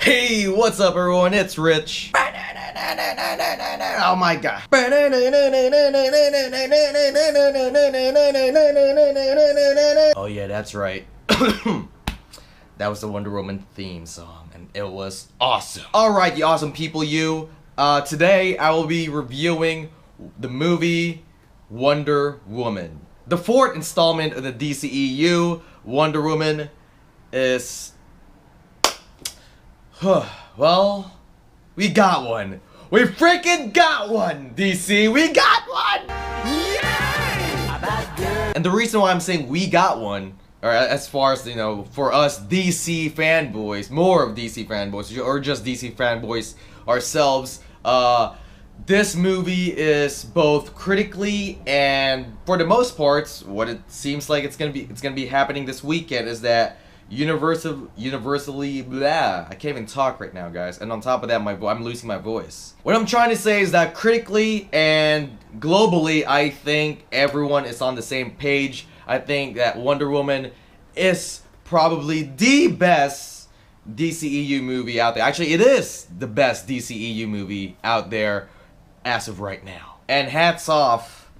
Hey, what's up everyone? It's Rich. Oh my god. Oh yeah, that's right. That was the Wonder Woman theme song, and it was awesome. Alright, you awesome people, today I will be reviewing the movie Wonder Woman. The fourth installment of the DCEU. Wonder Woman is... well, we got one. We freaking got one, DC. We got one! Yay! And the reason why I'm saying we got one, or as far as, for us DC fanboys, more of DC fanboys, or just DC fanboys ourselves, this movie is both critically and, for the most part, what it seems like it's gonna be happening this weekend is that universally blah. I can't even talk right now, guys. And on top of that, I'm losing my voice. What I'm trying to say is that critically and globally, I think everyone is on the same page. I think that Wonder Woman is probably the best DCEU movie out there. Actually, it is the best DCEU movie out there as of right now. And hats off,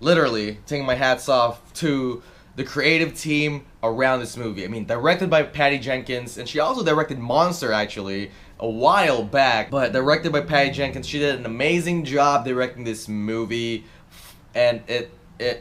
literally, taking my hats off to the creative team around this movie. I mean, directed by Patty Jenkins, and she also directed Monster, actually, a while back. But directed by Patty Jenkins, she did an amazing job directing this movie, and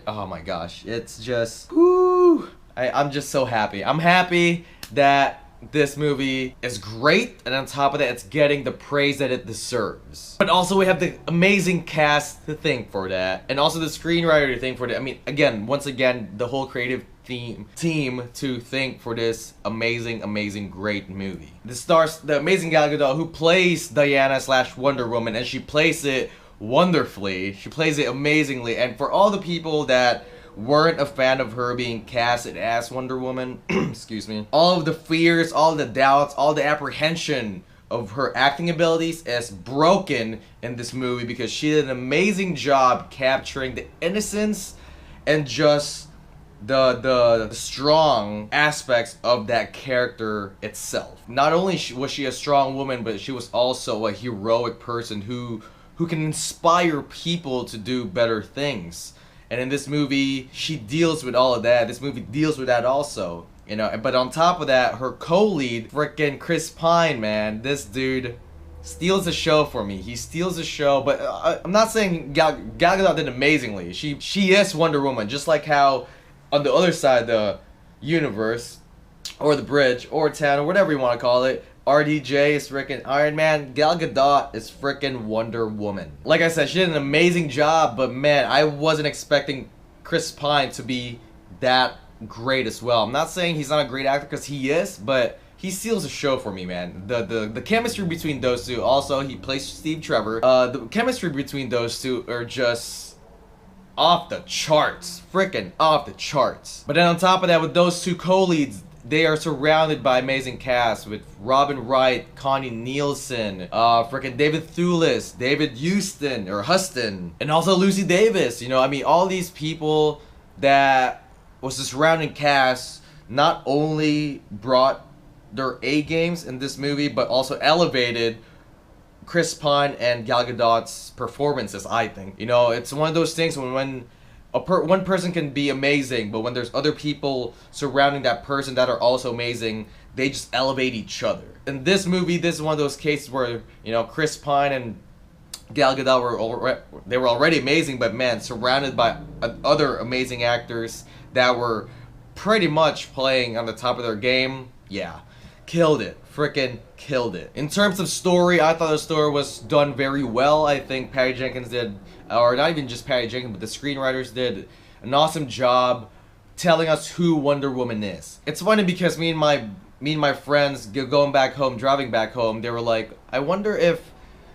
oh my gosh, it's just, whoo! I'm just so happy. I'm happy that this movie is great, and on top of that, it's getting the praise that it deserves. But also, we have the amazing cast to thank for that, and also the screenwriter to thank for that. I mean, once again, the whole creative team to thank for this amazing, great movie. This stars the amazing Gal Gadot, who plays Diana / Wonder Woman, and she plays it wonderfully. She plays it amazingly, and for all the people that weren't a fan of her being casted as Wonder Woman, excuse me, all of the fears, all the doubts, all the apprehension of her acting abilities is broken in this movie because she did an amazing job capturing the innocence and just the strong aspects of that character itself. Not only was she a strong woman, but she was also a heroic person who can inspire people to do better things. And in this movie, she deals with all of that. This movie deals with that also, But on top of that, her co-lead, frickin' Chris Pine, man, this dude steals the show for me. He steals the show, but I'm not saying Gal Gadot did amazingly. She is Wonder Woman, just like how on the other side of the universe, or the bridge, or town, or whatever you want to call it, RDJ is frickin' Iron Man, Gal Gadot is frickin' Wonder Woman. Like I said, she did an amazing job, but man, I wasn't expecting Chris Pine to be that great as well. I'm not saying he's not a great actor, because he is, but he steals the show for me, man. The chemistry between those two, also, he plays Steve Trevor. The chemistry between those two are just off the charts. Frickin' off the charts. But then on top of that, with those two co-leads, they are surrounded by amazing cast with Robin Wright, Connie Nielsen, frickin' David Thewlis, David Huston, and also Lucy Davis. I mean, all these people that was the surrounding cast not only brought their A games in this movie, but also elevated Chris Pine and Gal Gadot's performances, I think. It's one of those things when one person can be amazing, but when there's other people surrounding that person that are also amazing, they just elevate each other. In this movie, this is one of those cases where, Chris Pine and Gal Gadot were already amazing, but man, surrounded by other amazing actors that were pretty much playing on the top of their game. Yeah, killed it. Frickin' killed it. In terms of story, I thought the story was done very well. I think Patty Jenkins did, or not even just Patty Jenkins, but the screenwriters did an awesome job telling us who Wonder Woman is. It's funny because me and my friends driving back home, they were like, I wonder if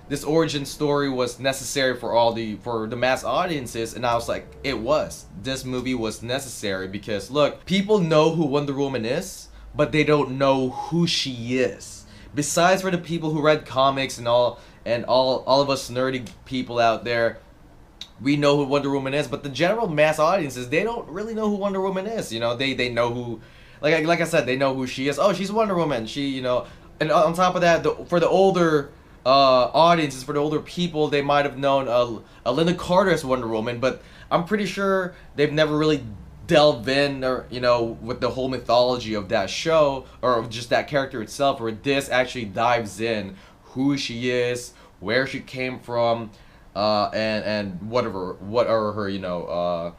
this origin story was necessary for the mass audiences, and I was like, it was. This movie was necessary because look, people know who Wonder Woman is, but they don't know who she is. Besides for the people who read comics and all of us nerdy people out there, we know who Wonder Woman is, but the general mass audiences, they don't really know who Wonder Woman is. They know who, like I said, they know who she is. Oh, she's Wonder Woman. She, And on top of that, for the older audiences, for the older people, they might have known Lynda Carter as Wonder Woman, but I'm pretty sure they've never really delved in, or with the whole mythology of that show, or just that character itself, where this actually dives in who she is, where she came from, and what are her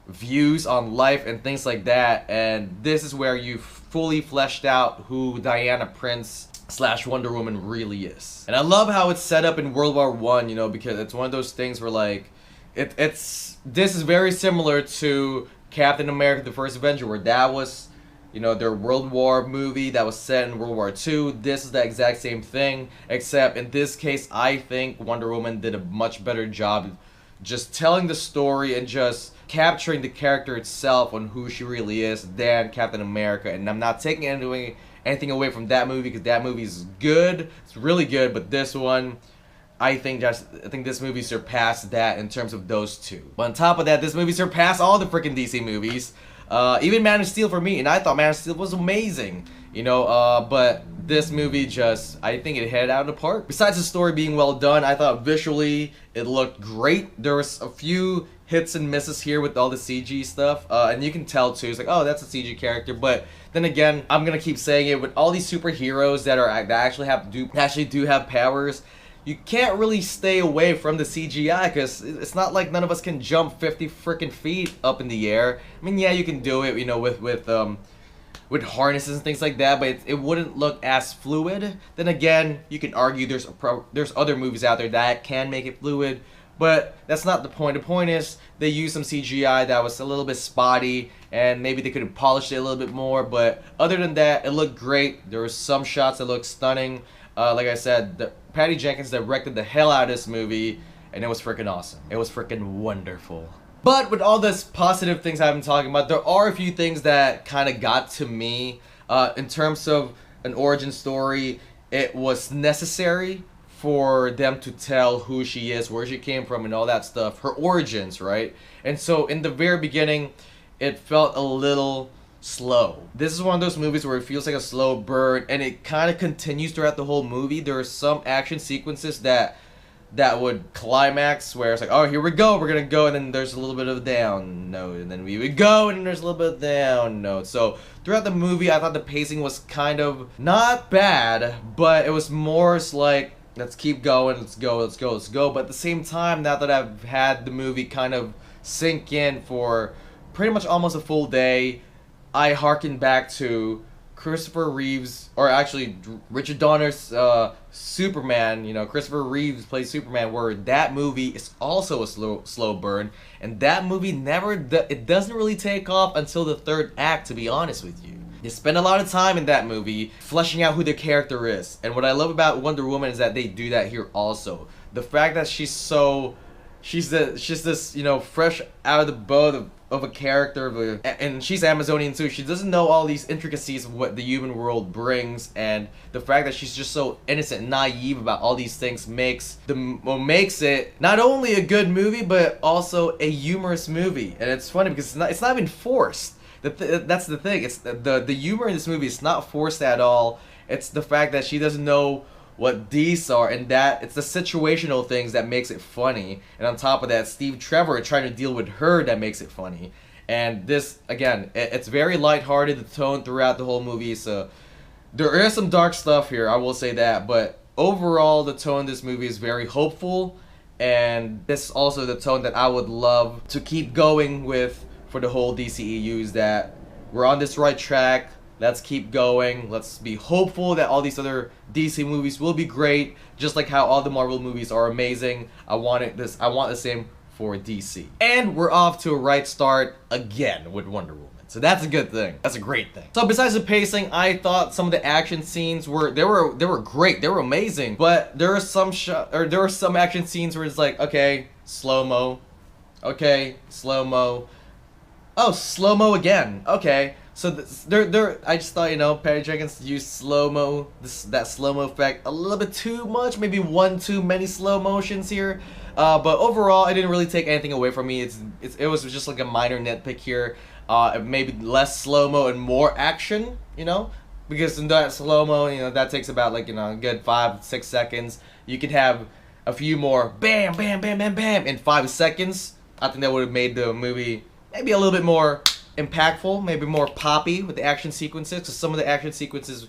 views on life and things like that. And this is where you fully fleshed out who Diana Prince / Wonder Woman really is. And I love how it's set up in World War One, because it's one of those things where like this is very similar to Captain America: The First Avenger, where that was their World War movie that was set in World War II. This is the exact same thing, except in this case I think Wonder Woman did a much better job just telling the story and just capturing the character itself on who she really is than Captain America. And I'm not taking anything away from that movie, because that movie is good, it's really good, but this one, I think this movie surpassed that in terms of those two. But on top of that, this movie surpassed all the freaking DC movies. Even Man of Steel for me, and I thought Man of Steel was amazing, but this movie I think it hit it out of the park. Besides the story being well done, I thought visually it looked great. There was a few hits and misses here with all the CG stuff, and you can tell too, it's like, oh, that's a CG character, but then again, I'm gonna keep saying it, with all these superheroes that actually do have powers, you can't really stay away from the CGI, because it's not like none of us can jump 50 freaking feet up in the air. I mean, yeah, you can do it, with harnesses and things like that, but it wouldn't look as fluid. Then again, you can argue there's other movies out there that can make it fluid, but that's not the point. The point is they used some CGI that was a little bit spotty, and maybe they could have polished it a little bit more, but other than that, it looked great. There were some shots that looked stunning. Like I said, Patty Jenkins directed the hell out of this movie, and it was freaking awesome. It was freaking wonderful. But with all this positive things I've been talking about, there are a few things that kind of got to me. In terms of an origin story, it was necessary for them to tell who she is, where she came from, and all that stuff. Her origins, right? And so in the very beginning, it felt a little slow. This is one of those movies where it feels like a slow burn, and it kind of continues throughout the whole movie. There are some action sequences that would climax where it's like, oh, here we go, we're gonna go, and then there's a little bit of a down note, and then we would go, and then there's a little bit of down note. So throughout the movie, I thought the pacing was kind of not bad, but it was more like, let's keep going, let's go. But at the same time, now that I've had the movie kind of sink in for pretty much almost a full day, I harken back to Christopher Reeves, or actually Richard Donner's Superman. Christopher Reeves plays Superman, where that movie is also a slow burn, and that movie it doesn't really take off until the third act, to be honest with you. They spend a lot of time in that movie fleshing out who the character is, and what I love about Wonder Woman is that they do that here also. The fact that she's this fresh out of the boat of a character, and she's Amazonian too. She doesn't know all these intricacies of what the human world brings, and the fact that she's just so innocent and naive about all these things makes it not only a good movie, but also a humorous movie. And it's funny because it's not even forced. That's the thing. It's the humor in this movie is not forced at all. It's the fact that she doesn't know what these are, and that it's the situational things that makes it funny. And on top of that, Steve Trevor trying to deal with her that makes it funny. And this, again, it's very lighthearted, the tone throughout the whole movie. So there is some dark stuff here, I will say that, but overall the tone of this movie is very hopeful, and this is also the tone that I would love to keep going with for the whole DCEU, is that we're on this right track. Let's keep going. Let's be hopeful that all these other DC movies will be great, just like how all the Marvel movies are amazing. I want the same for DC. And we're off to a right start again with Wonder Woman. So that's a good thing. That's a great thing. So besides the pacing, I thought some of the action scenes were great. They were amazing. But there are some action scenes where it's like, okay, slow-mo. Okay, slow-mo. Oh, slow-mo again. Okay. So I just thought, Patty Jenkins used slow-mo, that slow-mo effect a little bit too much, maybe one too many slow motions here. But overall, it didn't really take anything away from me. It was just like a minor nitpick here. Maybe less slow-mo and more action, because in that slow-mo, you know, that takes about like, you know, a good 5-6 seconds. You could have a few more bam, bam, bam, bam, bam in 5 seconds. I think that would have made the movie maybe a little bit more impactful, maybe more poppy with the action sequences, because some of the action sequences,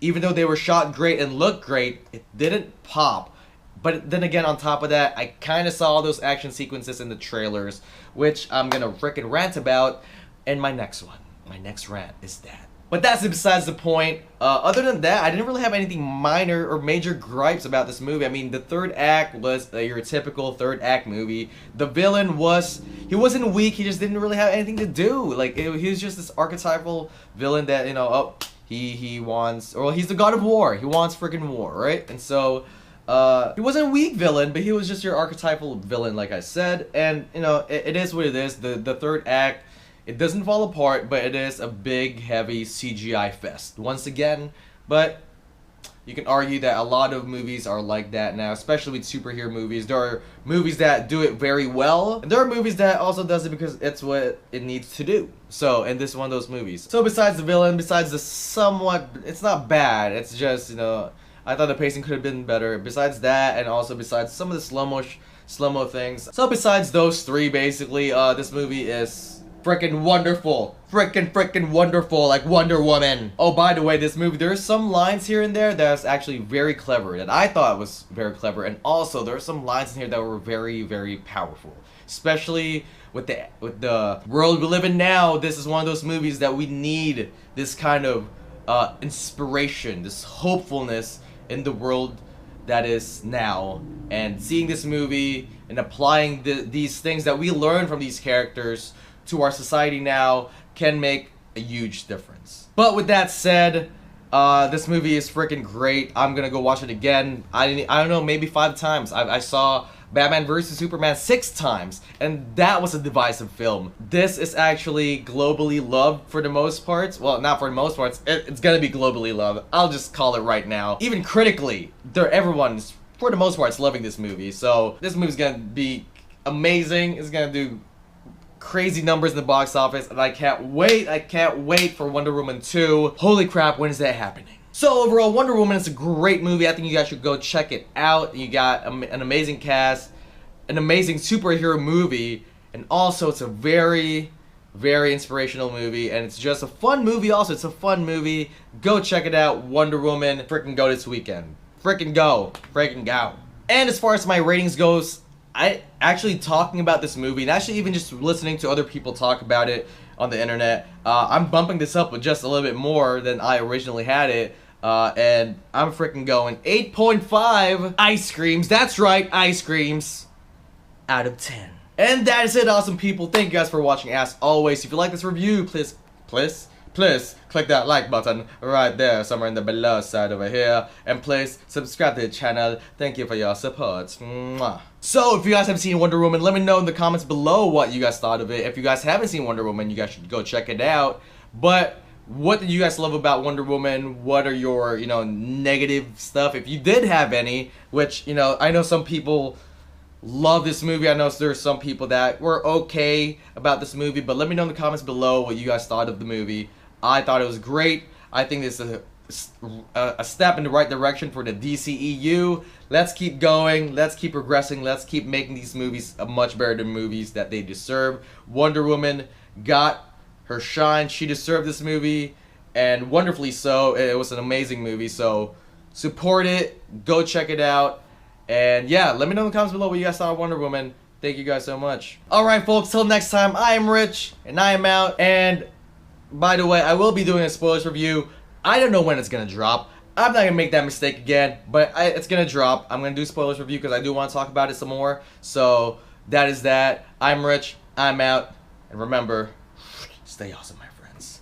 even though they were shot great and looked great, it didn't pop. But then again, on top of that, I kind of saw those action sequences in the trailers, which I'm gonna frickin' rant about in my next one. My next rant is that. But that's besides the point. Other than that, I didn't really have anything minor or major gripes about this movie. I mean, the third act was your typical third act movie. The villain he wasn't weak, he just didn't really have anything to do. Like, he was just this archetypal villain that, you know, he wants, or he's the god of war. He wants freaking war, right? And so, he wasn't a weak villain, but he was just your archetypal villain, like I said. And, you know, it is what it is. The third act, it doesn't fall apart, but it is a big, heavy CGI fest once again. But you can argue that a lot of movies are like that now, especially with superhero movies. There are movies that do it very well, and there are movies that also does it because it's what it needs to do. So, and this is one of those movies. So besides the villain, besides the somewhat, it's not bad, it's just, you know, I thought the pacing could have been better. Besides that, and also besides some of the slow-mo things. So besides those three, basically, this movie is frickin' wonderful. Frickin' wonderful, like Wonder Woman. Oh, by the way, this movie, there's some lines here and there that's actually very clever, that I thought was very clever, and also there are some lines in here that were very, very powerful. Especially with the world we live in now. This is one of those movies that we need this kind of inspiration, this hopefulness in the world that is now. And seeing this movie and applying these things that we learn from these characters to our society now can make a huge difference. But with that said, this movie is freaking great. I'm gonna go watch it again. I don't know, maybe 5 times. I saw Batman vs Superman 6 times, and that was a divisive film. This is actually globally loved for the most parts. Well, not for the most parts. It's gonna be globally loved. I'll just call it right now. Even critically, everyone's, for the most part, loving this movie. So this movie's gonna be amazing. It's gonna do crazy numbers in the box office, and I can't wait for Wonder Woman 2. Holy crap, when is that happening? So overall, Wonder Woman is a great movie. I think you guys should go check it out. You got an amazing cast, an amazing superhero movie, and also it's a very, very inspirational movie, and it's just a fun movie also. It's a fun movie. Go check it out, Wonder Woman. Freaking go this weekend. Freaking go. Freaking go. And as far as my ratings goes, I actually talking about this movie, and actually even just listening to other people talk about it on the internet, I'm bumping this up with just a little bit more than I originally had it, and I'm freaking going 8.5 ice creams, that's right, ice creams, out of 10. And that is it, awesome people. Thank you guys for watching. As always, if you like this review, please click that like button right there, somewhere in the below side over here, and please subscribe to the channel. Thank you for your support. Mwah. So if you guys haven't seen Wonder Woman, let me know in the comments below what you guys thought of it. If you guys haven't seen Wonder Woman, you guys should go check it out. But what did you guys love about Wonder Woman? What are your, you know, negative stuff, if you did have any? Which, you know, I know some people love this movie. I know there's some people that were okay about this movie, but let me know in the comments below what you guys thought of the movie. I thought it was great. I think this is a step in the right direction for the DCEU. Let's keep going. Let's keep progressing. Let's keep making these movies much better than movies that they deserve. Wonder Woman got her shine. She deserved this movie, and wonderfully so. It was an amazing movie, so support it. Go check it out. And yeah, let me know in the comments below what you guys thought of Wonder Woman. Thank you guys so much. Alright folks, till next time, I am Rich, and I am out. And by the way, I will be doing a spoilers review. I don't know when it's gonna drop. I'm not gonna make that mistake again, but it's gonna drop. I'm gonna do spoilers review because I do want to talk about it some more. So that is that. I'm Rich, I'm out, and remember, stay awesome, my friends.